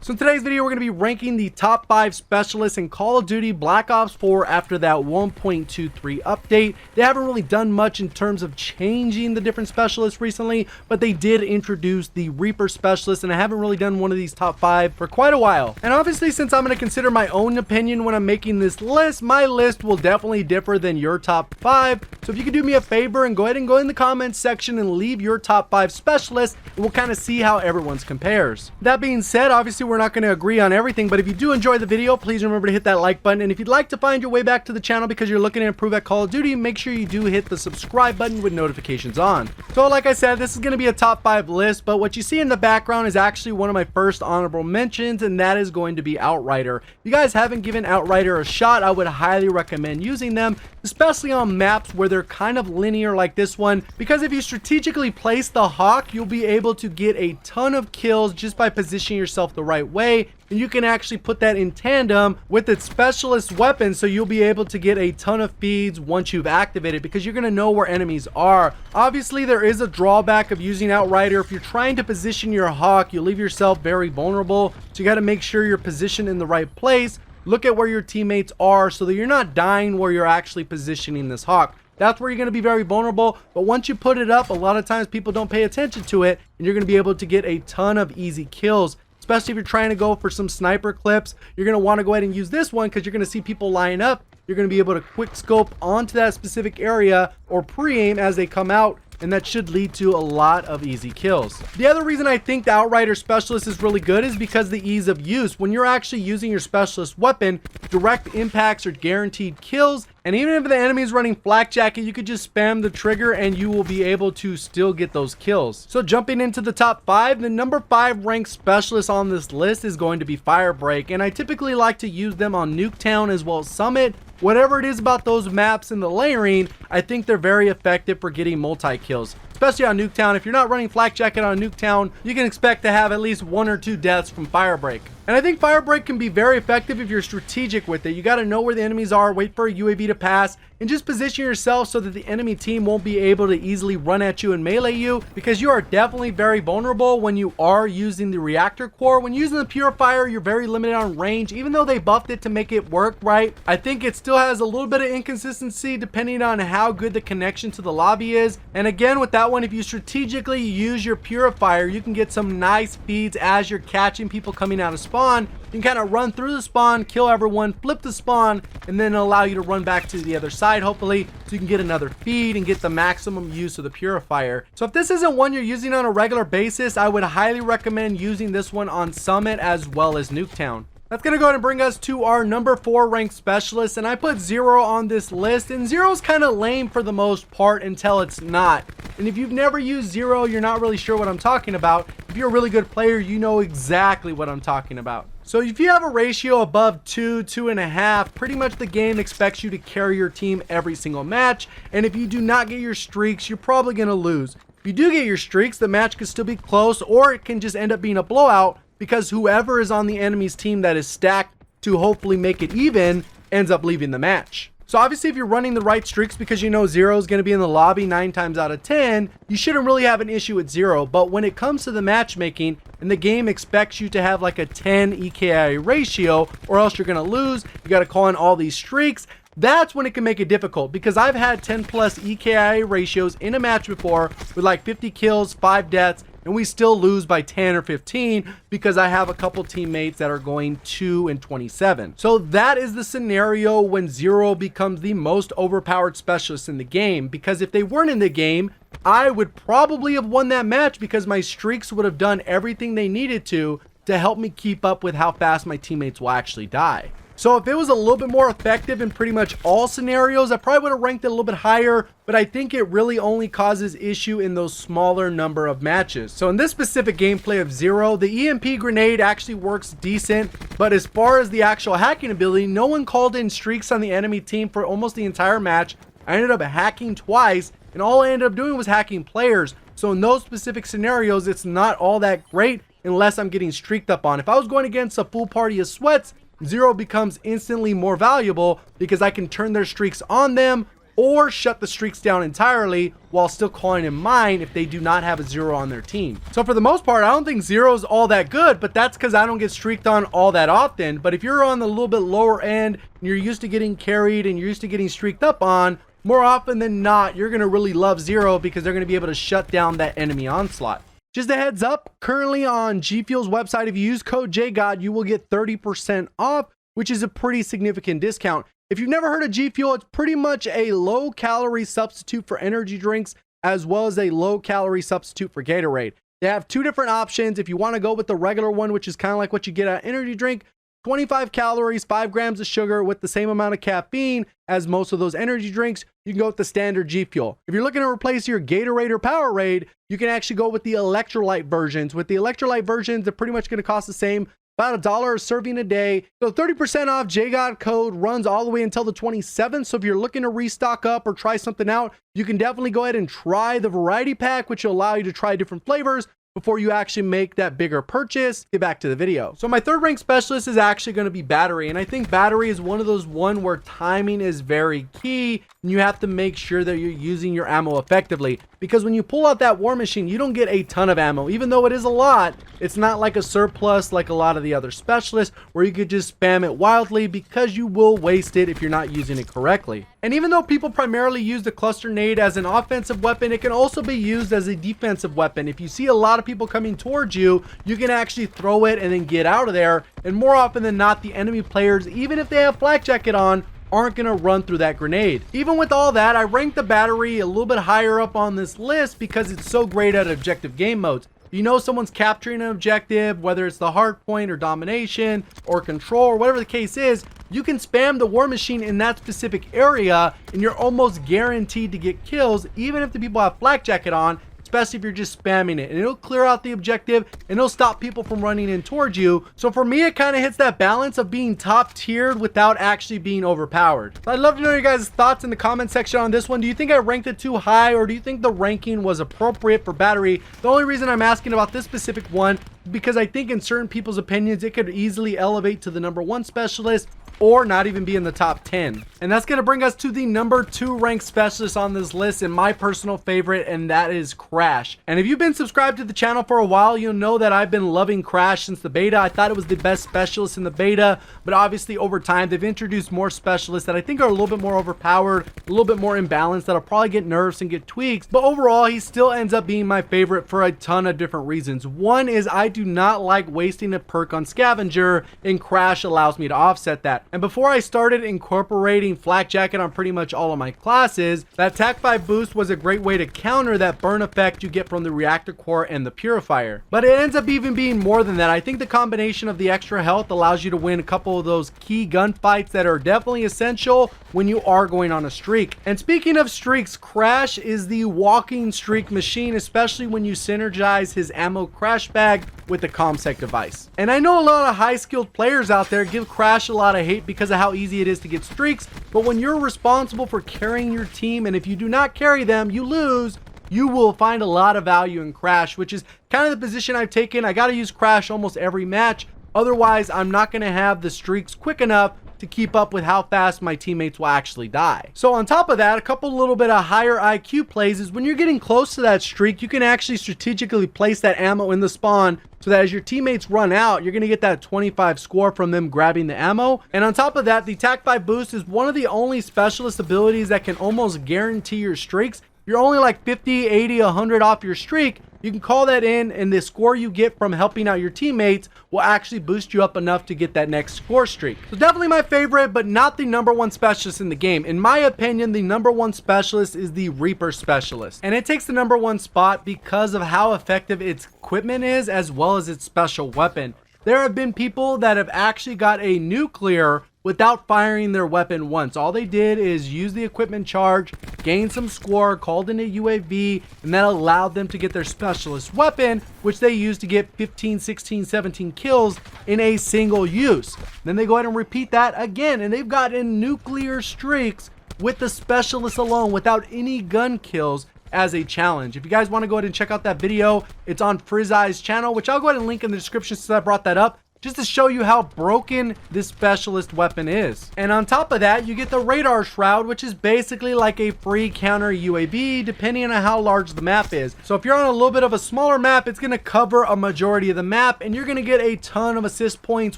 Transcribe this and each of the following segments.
So in today's video, we're going to be ranking the top 5 specialists in Call of Duty Black Ops 4 after that 1.23 update. They haven't really done much in terms of changing the different specialists recently, but they did introduce the Reaper specialist, and I haven't really done one of these top 5 for quite a while. And obviously, since I'm going to consider my own opinion when I'm making this list, my list will definitely differ than your top 5. So if you could do me a favor and go ahead and go in the comments section and leave your top 5 specialists, and we'll kind of see how everyone's compares. That being said, obviously we're not going to agree on everything, but if you do enjoy the video, please remember to hit that like button. And if you'd like to find your way back to the channel because you're looking to improve at Call of Duty, make sure you do hit the subscribe button with notifications on. So like I said, this is going to be a top 5 list, but what you see in the background is actually one of my first honorable mentions, and that is going to be Outrider. If you guys haven't given Outrider a shot, I would highly recommend using them, especially on maps where they're kind of linear like this one, because if you strategically place the Hawk, you'll be able to get a ton of kills just by positioning yourself the right way, and you can actually put that in tandem with its specialist weapon, so you'll be able to get a ton of feeds once you've activated, because you're going to know where enemies are. Obviously, there is a drawback of using Outrider. If you're trying to position your Hawk, you leave yourself very vulnerable, so you got to make sure you're positioned in the right place. Look at where your teammates are so that you're not dying where you're actually positioning this Hawk. That's where you're going to be very vulnerable, but once you put it up, a lot of times people don't pay attention to it, and you're going to be able to get a ton of easy kills. Especially if you're trying to go for some sniper clips, you're going to want to go ahead and use this one because you're going to see people line up. You're going to be able to quick scope onto that specific area or pre-aim as they come out, and that should lead to a lot of easy kills. The other reason I think the Outrider specialist is really good is because the ease of use. When you're actually using your specialist weapon, direct impacts are guaranteed kills, and even if the enemy is running flak jacket, you could just spam the trigger and you will be able to still get those kills. So jumping into the top 5, the number 5 ranked specialist on this list is going to be Firebreak, and I typically like to use them on Nuketown as well as Summit. Whatever it is about those maps and the layering, I think they're very effective for getting multi-kills. Especially on Nuketown. If you're not running flak jacket on Nuketown, you can expect to have at least 1 or 2 deaths from Firebreak. And I think Firebreak can be very effective if you're strategic with it. You got to know where the enemies are, wait for a UAV to pass, and just position yourself so that the enemy team won't be able to easily run at you and melee you, because you are definitely very vulnerable when you are using the reactor core. When using the purifier, you're very limited on range. Even though they buffed it to make it work right, I think it still has a little bit of inconsistency depending on how good the connection to the lobby is. And again, with that one, if you strategically use your purifier, you can get some nice feeds as you're catching people coming out of spawn. You can kind of run through the spawn, kill everyone, flip the spawn, and then allow you to run back to the other side, hopefully, so you can get another feed and get the maximum use of the purifier. So if this isn't one you're using on a regular basis, I would highly recommend using this one on Summit as well as Nuketown. That's going to go ahead and bring us to our number 4 ranked specialist, and I put Zero on this list, and Zero's kind of lame for the most part until it's not. And if you've never used Zero, you're not really sure what I'm talking about. If you're a really good player, you know exactly what I'm talking about. So if you have a ratio above 2, 2.5, pretty much the game expects you to carry your team every single match, and if you do not get your streaks, you're probably going to lose. If you do get your streaks, the match could still be close, or it can just end up being a blowout, because whoever is on the enemy's team that is stacked to hopefully make it even ends up leaving the match. So obviously, if you're running the right streaks because you know Zero is going to be in the lobby 9 times out of 10, you shouldn't really have an issue with Zero. But when it comes to the matchmaking and the game expects you to have like a 10 EKI ratio, or else you're going to lose, you got to call in all these streaks. That's when it can make it difficult, because I've had 10 plus EKI ratios in a match before with like 50 kills, 5 deaths, and we still lose by 10 or 15 because I have a couple teammates that are going 2 and 27. So that is the scenario when Zero becomes the most overpowered specialist in the game, because if they weren't in the game, I would probably have won that match because my streaks would have done everything they needed to help me keep up with how fast my teammates will actually die. So if it was a little bit more effective in pretty much all scenarios, I probably would have ranked it a little bit higher, but I think it really only causes issue in those smaller number of matches. So in this specific gameplay of Zero, the EMP grenade actually works decent, but as far as the actual hacking ability, no one called in streaks on the enemy team for almost the entire match. I ended up hacking twice, and all I ended up doing was hacking players. So in those specific scenarios, it's not all that great unless I'm getting streaked up on. If I was going against a full party of sweats, Zero becomes instantly more valuable because I can turn their streaks on them, or shut the streaks down entirely while still calling in mine if they do not have a 0 on their team. So for the most part, I don't think 0 is all that good, but that's because I don't get streaked on all that often. But if you're on the little bit lower end and you're used to getting carried and you're used to getting streaked up on, more often than not, you're going to really love 0 because they're going to be able to shut down that enemy onslaught. Just a heads up, currently on G Fuel's website, if you use code JGOD, you will get 30% off, which is a pretty significant discount. If you've never heard of G Fuel, it's pretty much a low-calorie substitute for energy drinks, as well as a low-calorie substitute for Gatorade. They have 2 different options. If you want to go with the regular one, which is kind of like what you get at energy drink, 25 calories, 5 grams of sugar with the same amount of caffeine as most of those energy drinks, you can go with the standard G Fuel. If you're looking to replace your Gatorade or Powerade, you can actually go with the electrolyte versions. With the electrolyte versions, they're pretty much going to cost the same, about $1 a serving a day. So 30% off JGOD code runs all the way until the 27th. So if you're looking to restock up or try something out, you can definitely go ahead and try the variety pack, which will allow you to try different flavors before you actually make that bigger purchase. Get back to the video. So my third rank specialist is actually going to be battery. And I think battery is one of those where timing is very key. And you have to make sure that you're using your ammo effectively. Because when you pull out that war machine, you don't get a ton of ammo. Even though it is a lot, it's not like a surplus like a lot of the other specialists where you could just spam it wildly, because you will waste it if you're not using it correctly. And even though people primarily use the cluster nade as an offensive weapon, it can also be used as a defensive weapon. If you see a lot of people coming towards you, you can actually throw it and then get out of there. And more often than not, the enemy players, even if they have flak jacket on, aren't going to run through that grenade. Even with all that, I ranked the battery a little bit higher up on this list because it's so great at objective game modes. You know someone's capturing an objective, whether it's the hard point or domination or control or whatever the case is, you can spam the war machine in that specific area and you're almost guaranteed to get kills, even if the people have flak jacket on, especially if you're just spamming it, and it'll clear out the objective and it'll stop people from running in towards you. So for me, it kind of hits that balance of being top tiered without actually being overpowered. So I'd love to know your guys' thoughts in the comment section on this one. Do you think I ranked it too high, or do you think the ranking was appropriate for battery? The only reason I'm asking about this specific one is because I think in certain people's opinions, it could easily elevate to the #1 specialist or not even be in the top 10. And that's going to bring us to the #2 ranked specialist on this list, and my personal favorite, and that is Crash. And if you've been subscribed to the channel for a while, you'll know that I've been loving Crash since the beta. I thought it was the best specialist in the beta, but obviously over time they've introduced more specialists that I think are a little bit more overpowered, a little bit more imbalanced, that'll probably get nerfs and get tweaks. But overall, he still ends up being my favorite for a ton of different reasons. One is I do not like wasting a perk on Scavenger, and Crash allows me to offset that. And before I started incorporating flak jacket on pretty much all of my classes, that attack 5 boost was a great way to counter that burn effect you get from the reactor core and the purifier. But it ends up even being more than that. I think the combination of the extra health allows you to win a couple of those key gunfights that are definitely essential when you are going on a streak. And speaking of streaks, Crash is the walking streak machine, especially when you synergize his ammo crash bag with the ComSec device. And I know a lot of high skilled players out there give Crash a lot of hate because of how easy it is to get streaks, but when you're responsible for carrying your team, and if you do not carry them, you lose, you will find a lot of value in Crash, which is kind of the position I've taken. I got to use Crash almost every match, otherwise I'm not going to have the streaks quick enough to keep up with how fast my teammates will actually die. So on top of that, a couple little bit of higher IQ plays is when you're getting close to that streak, you can actually strategically place that ammo in the spawn so that as your teammates run out, you're going to get that 25 score from them grabbing the ammo. And on top of that, the attack 5 boost is one of the only specialist abilities that can almost guarantee your streaks. You're only like 50, 80, 100 off your streak. You can call that in, and the score you get from helping out your teammates will actually boost you up enough to get that next score streak. So definitely my favorite, but not the #1 specialist in the game. In my opinion, the #1 specialist is the Reaper specialist. And it takes the #1 spot because of how effective its equipment is, as well as its special weapon. There have been people that have actually got a nuclear without firing their weapon once. All they did is use the equipment charge, gain some score, called in a UAV, and that allowed them to get their specialist weapon, which they used to get 15, 16, 17 kills in a single use. Then they go ahead and repeat that again, and they've gotten nuclear streaks with the specialist alone without any gun kills as a challenge. If you guys want to go ahead and check out that video, it's on Frizzeye's channel, which I'll go ahead and link in the description since I brought that up. just to show you how broken this specialist weapon is. And on top of that, you get the radar shroud, which is basically like a free counter UAV depending on how large the map is. So if you're on a little bit of a smaller map, it's going to cover a majority of the map and you're going to get a ton of assist points,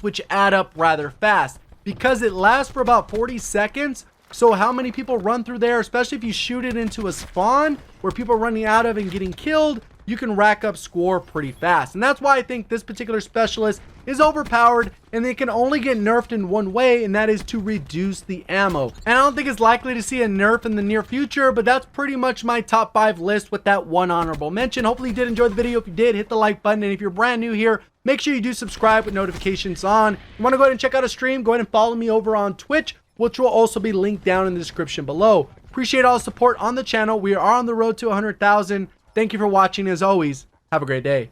which add up rather fast because it lasts for about 40 seconds. So how many people run through there, especially if you shoot it into a spawn where people are running out of and getting killed, you can rack up score pretty fast. And that's why I think this particular specialist is overpowered and they can only get nerfed in one way, and that is to reduce the ammo. And I don't think it's likely to see a nerf in the near future, but that's pretty much my top 5 list with that one honorable mention. Hopefully you did enjoy the video. If you did, hit the like button, and if you're brand new here, make sure you do subscribe with notifications on. If you want to go ahead and check out a stream, go ahead and follow me over on Twitch, which will also be linked down in the description below. Appreciate all the support on the channel. We are on the road to 100,000. Thank you for watching. As always, have a great day.